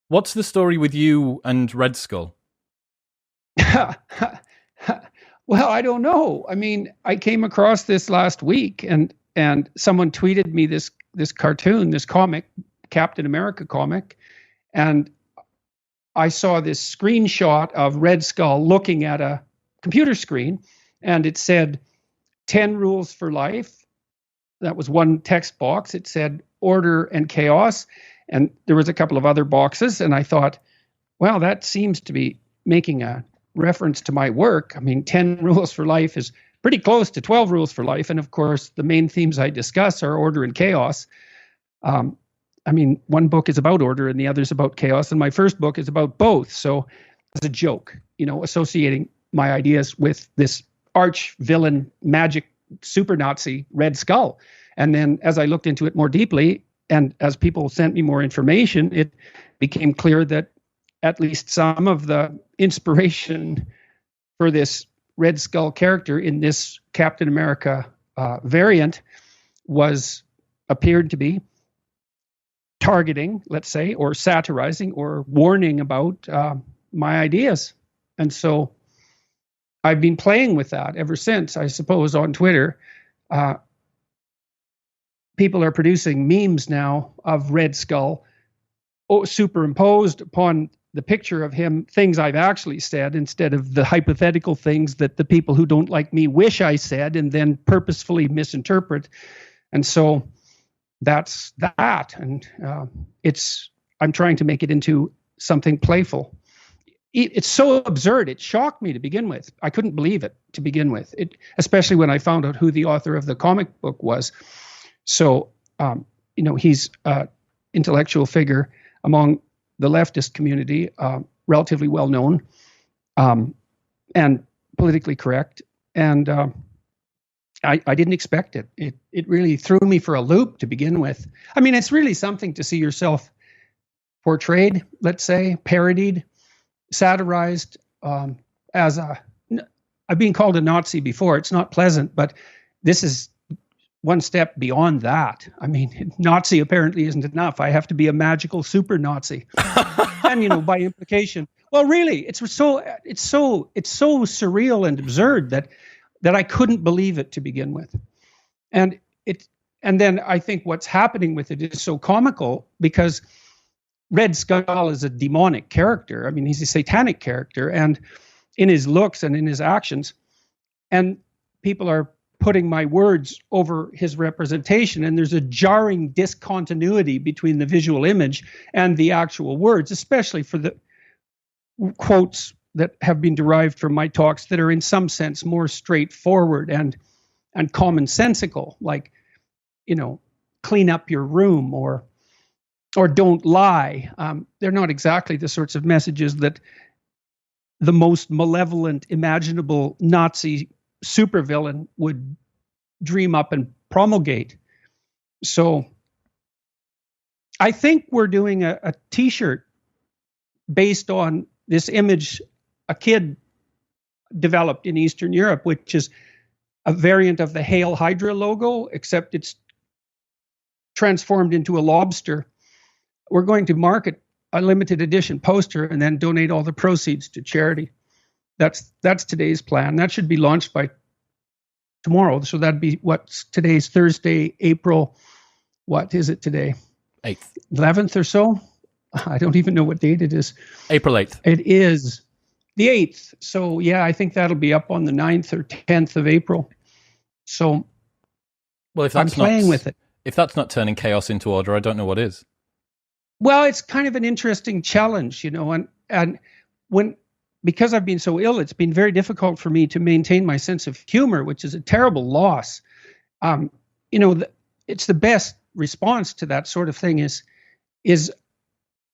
What's the story with you and Red Skull? Well, I don't know. I mean, I came across this last week, and someone tweeted me this cartoon, this comic, Captain America comic, and I saw this screenshot of Red Skull looking at a computer screen, and it said 10 rules for life. That was one text box. It said order and chaos, and there was a couple of other boxes, and I thought, well, that seems to be making a reference to my work. I mean, 10 rules for life is pretty close to 12 rules for life. And of course, the main themes I discuss are order and chaos. I mean, one book is about order and the other is about chaos. And my first book is about both. So it's a joke, associating my ideas with this arch villain, magic super Nazi Red Skull. And then as I looked into it more deeply, and as people sent me more information, it became clear that at least some of the inspiration for this Red Skull character in this Captain America variant appeared to be targeting, let's say, or satirizing or warning about my ideas. And so I've been playing with that ever since, I suppose, on Twitter. People are producing memes now of Red Skull superimposed upon the picture of him, things I've actually said, instead of the hypothetical things that the people who don't like me wish I said and then purposefully misinterpret. And so that's that. And I'm trying to make it into something playful. It's so absurd. It shocked me to begin with. I couldn't believe it to begin with, especially when I found out who the author of the comic book was. So, he's an intellectual figure among the leftist community, relatively well known, and politically correct. And I didn't expect it. It really threw me for a loop to begin with. I mean, it's really something to see yourself portrayed, let's say, parodied, satirized I've been called a Nazi before. It's not pleasant, but this is one step beyond that. I mean, Nazi apparently isn't enough. I have to be a magical super Nazi. And, by implication, well, really, it's so surreal and absurd that I couldn't believe it to begin with. And then I think what's happening with it is so comical because Red Skull is a demonic character. I mean, he's a satanic character, and in his looks and in his actions, and people are putting my words over his representation, and there's a jarring discontinuity between the visual image and the actual words, especially for the quotes that have been derived from my talks that are in some sense more straightforward and commonsensical, like, clean up your room or don't lie. They're not exactly the sorts of messages that the most malevolent imaginable Nazi supervillain would dream up and promulgate. So I think we're doing a t-shirt based on this image a kid developed in Eastern Europe, which is a variant of the Hail Hydra logo, except it's transformed into a lobster. We're going to market a limited edition poster and then donate all the proceeds to charity. That's today's plan. That should be launched by tomorrow. So that'd be today's Thursday, April. What is it today? 8th. 11th or so? I don't even know what date it is. April 8th. It is the 8th. So yeah, I think that'll be up on the 9th or 10th of April. So well, if that's I'm playing with it. If that's not turning chaos into order, I don't know what is. Well, it's kind of an interesting challenge, and because I've been so ill, it's been very difficult for me to maintain my sense of humor, which is a terrible loss. It's the best response to that sort of thing is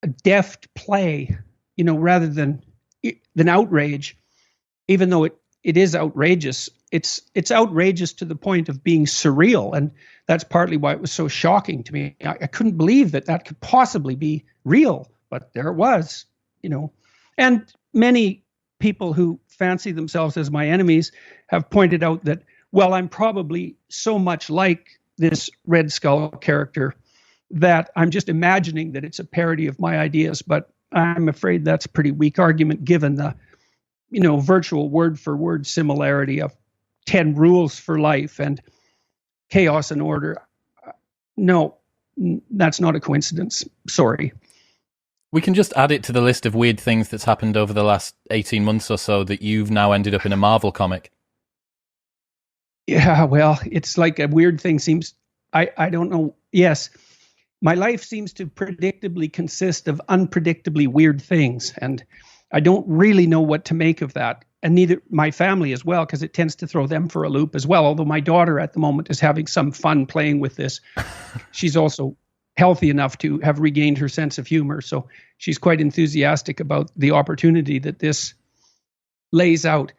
a deft play, rather than outrage, even though it is outrageous. It's outrageous to the point of being surreal, and that's partly why it was so shocking to me. I couldn't believe that could possibly be real, but there it was, And many people who fancy themselves as my enemies have pointed out that, well, I'm probably so much like this Red Skull character that I'm just imagining that it's a parody of my ideas. But I'm afraid that's a pretty weak argument given the, virtual word for word similarity of 10 rules for life and chaos and order. No, that's not a coincidence. Sorry. We can just add it to the list of weird things that's happened over the last 18 months or so that you've now ended up in a Marvel comic. Yeah, well, it's like a weird thing seems, I don't know. Yes, my life seems to predictably consist of unpredictably weird things. And I don't really know what to make of that. And neither my family as well, because it tends to throw them for a loop as well. Although my daughter at the moment is having some fun playing with this. She's also healthy enough to have regained her sense of humor. So she's quite enthusiastic about the opportunity that this lays out.